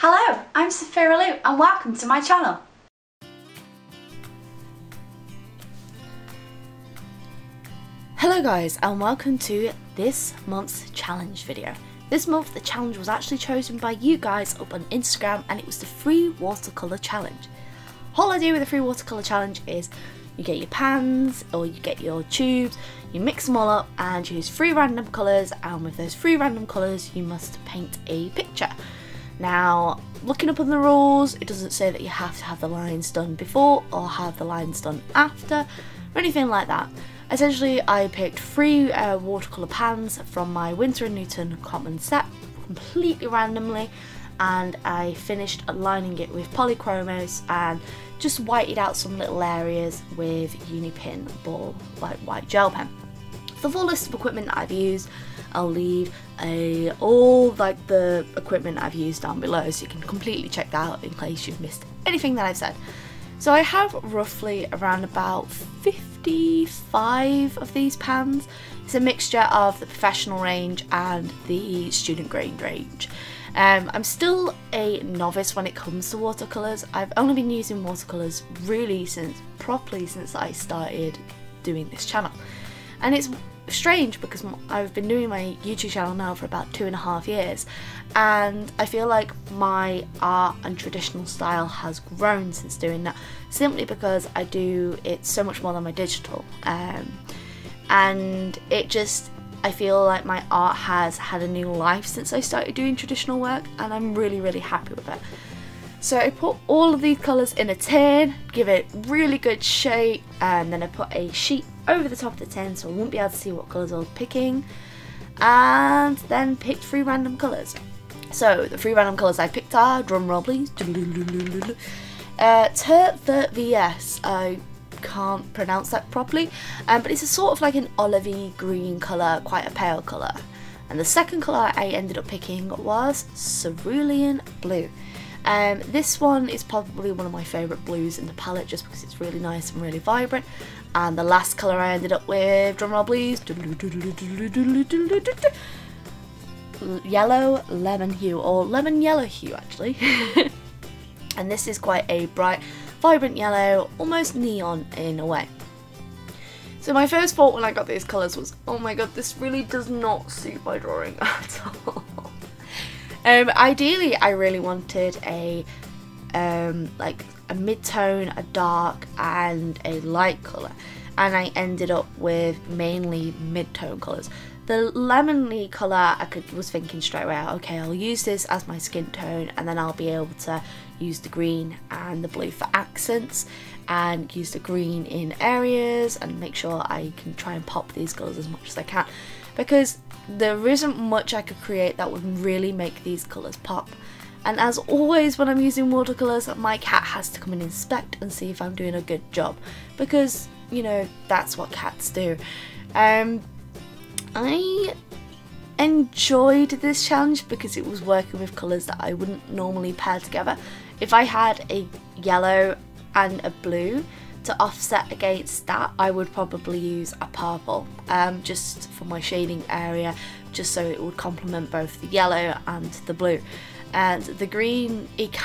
Hello, I'm Sophia Lou and welcome to my channel. Hello guys and welcome to this month's challenge video. This month the challenge was actually chosen by you guys up on Instagram and it was the free watercolour challenge. Whole idea with the free watercolour challenge is you get your pans or you get your tubes, you mix them all up and choose 3 random colours, and with those 3 random colours you must paint a picture. Now, looking up on the rules, it doesn't say that you have to have the lines done before or have the lines done after or anything like that. Essentially, I picked 3 watercolour pans from my Winsor & Newton common set completely randomly, and I finished lining it with polychromos and just whited out some little areas with Unipin ball like white gel pen. The full list of equipment that I've used, I'll leave all like the equipment I've used down below so you can completely check that out in case you've missed anything that I've said. So I have roughly around about 55 of these pans. It's a mixture of the professional range and the student grade range. I'm still a novice when it comes to watercolours. I've only been using watercolours really properly since I started doing this channel. And it's strange because I've been doing my YouTube channel now for about 2.5 years, and I feel like my art and traditional style has grown since doing that, simply because I do it so much more than my digital, and I feel like my art has had a new life since I started doing traditional work, and I'm really happy with it. So I put all of these colours in a tin, give it really good shape, and then I put a sheet over the top of the tin so I won't be able to see what colours I was picking, and then picked 3 random colours. So the 3 random colours I picked are, drumroll please, Turt VS, I can't pronounce that properly, but it's a sort of like an olivey green colour, quite a pale colour. And the second colour I ended up picking was Cerulean Blue. This one is probably one of my favourite blues in the palette just because it's really nice and really vibrant. And the last colour I ended up with, drumroll please, Yellow Lemon Hue, or Lemon Yellow Hue actually. And this is quite a bright, vibrant yellow, almost neon in a way. So my first thought when I got these colours was, oh my god, this really does not suit my drawing at all. Ideally, I really wanted a like a mid-tone, a dark, and a light colour, and I ended up with mainly mid-tone colours. The lemony colour, was thinking straight away, okay, I'll use this as my skin tone, and then I'll be able to use the green and the blue for accents, and use the green in areas, and make sure I can try and pop these colours as much as I can, because there isn't much I could create that would really make these colours pop. And as always when I'm using watercolours, my cat has to come and inspect and see if I'm doing a good job, because, you know, that's what cats do. I enjoyed this challenge because it was working with colours that I wouldn't normally pair together. If I had a yellow and a blue to offset against that, I would probably use a purple, just for my shading area, just so it would complement both the yellow and the blue. And the green, it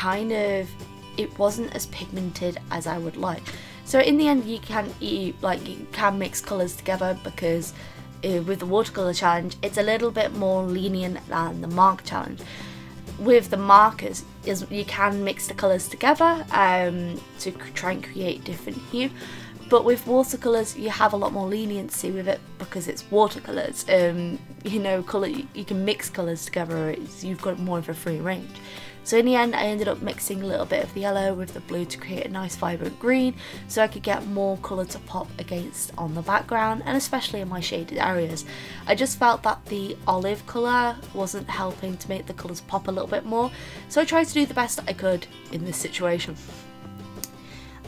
wasn't as pigmented as I would like. So in the end, you can mix colours together, because with the watercolour challenge, it's a little bit more lenient than the marker challenge. With the markers, you can mix the colours together to try and create different hue, but with watercolours you have a lot more leniency with it because it's watercolours. You know, you can mix colours together, you've got more of a free range. So in the end, I ended up mixing a little bit of the yellow with the blue to create a nice vibrant green, so I could get more colour to pop against on the background, and especially in my shaded areas. I just felt that the olive colour wasn't helping to make the colours pop a little bit more, so I tried to do the best that I could in this situation.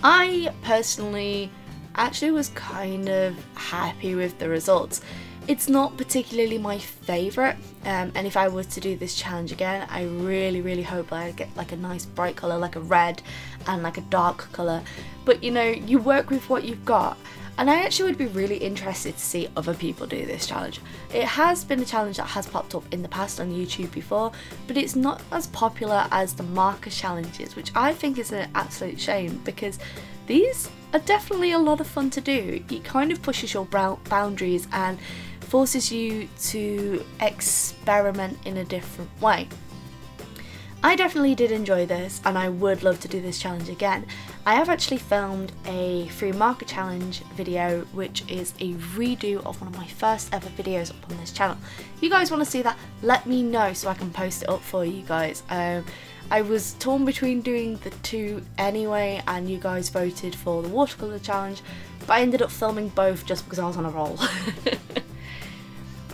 I personally actually was kind of happy with the results. It's not particularly my favourite. And if I were to do this challenge again, I really hope that I get like a nice bright colour, like a red, and like a dark colour. But you know, you work with what you've got. And I actually would be really interested to see other people do this challenge. It has been a challenge that has popped up in the past on YouTube before, but it's not as popular as the marker challenges, which I think is an absolute shame, because these are definitely a lot of fun to do. It kind of pushes your boundaries and forces you to experiment in a different way. I definitely did enjoy this, and I would love to do this challenge again. I have actually filmed a free marker challenge video, which is a redo of one of my first ever videos up on this channel. If you guys want to see that, let me know so I can post it up for you guys. I was torn between doing the two anyway, and you guys voted for the watercolour challenge, but I ended up filming both just because I was on a roll.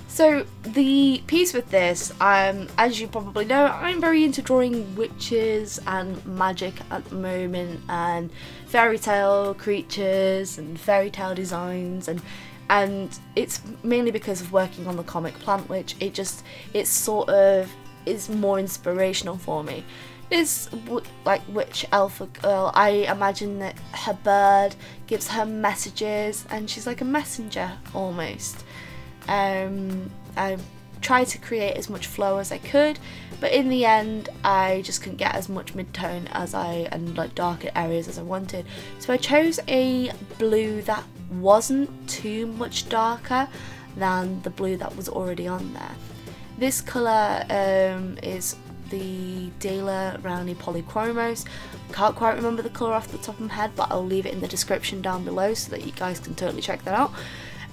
So the piece with this, as you probably know, I'm very into drawing witches and magic at the moment, and fairy tale creatures and fairy tale designs, and it's mainly because of working on the comic Plant Witch. It sort of is more inspirational for me. This like witch elf girl, I imagine that her bird gives her messages and she's like a messenger almost. I tried to create as much flow as I could, but in the end I just couldn't get as much mid-tone and like darker areas as I wanted. So I chose a blue that wasn't too much darker than the blue that was already on there. This colour is the Dela Rowney Polychromos. Can't quite remember the colour off the top of my head, but I'll leave it in the description down below so that you guys can totally check that out.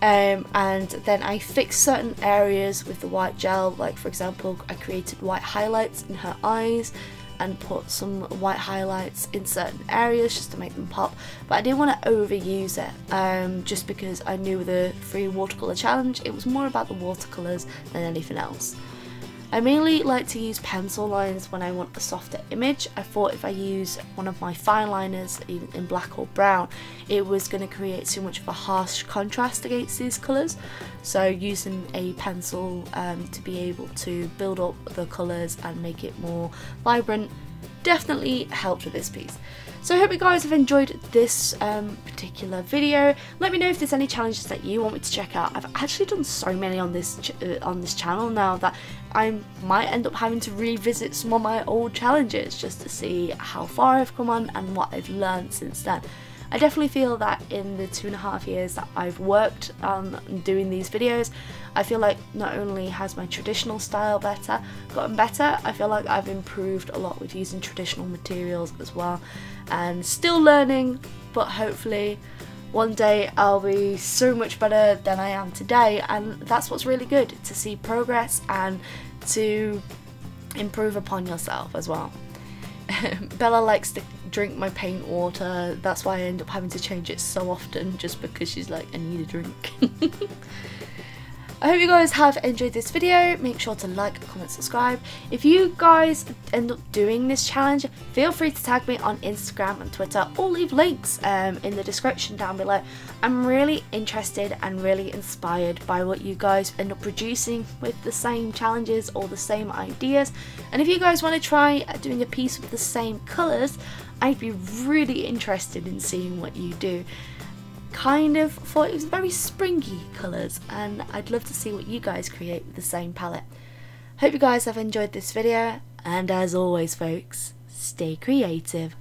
And then I fixed certain areas with the white gel, like for example I created white highlights in her eyes and put some white highlights in certain areas just to make them pop, but I didn't want to overuse it, just because I knew with the free watercolour challenge it was more about the watercolours than anything else. I mainly like to use pencil lines when I want a softer image. I thought if I use one of my fine liners in black or brown, it was going to create too much of a harsh contrast against these colours. So using a pencil to be able to build up the colours and make it more vibrant definitely helped with this piece. So I hope you guys have enjoyed this particular video. Let me know if there's any challenges that you want me to check out. I've actually done so many on this channel now that I might end up having to revisit some of my old challenges just to see how far I've come on and what I've learned since then. I definitely feel that in the 2.5 years that I've worked on doing these videos, I feel like not only has my traditional style gotten better, I feel like I've improved a lot with using traditional materials as well, and still learning, but hopefully one day I'll be so much better than I am today, and that's what's really good, to see progress and to improve upon yourself as well. Bella likes to drink my paint water, that's why I end up having to change it so often, just because she's like, I need a drink. I hope you guys have enjoyed this video. Make sure to like, comment, subscribe. If you guys end up doing this challenge, feel free to tag me on Instagram and Twitter, or leave links in the description down below. I'm really interested and really inspired by what you guys end up producing with the same challenges or the same ideas. And if you guys want to try doing a piece with the same colours, I'd be really interested in seeing what you do. Kind of thought it was very springy colours, and I'd love to see what you guys create with the same palette. Hope you guys have enjoyed this video, and as always folks, stay creative.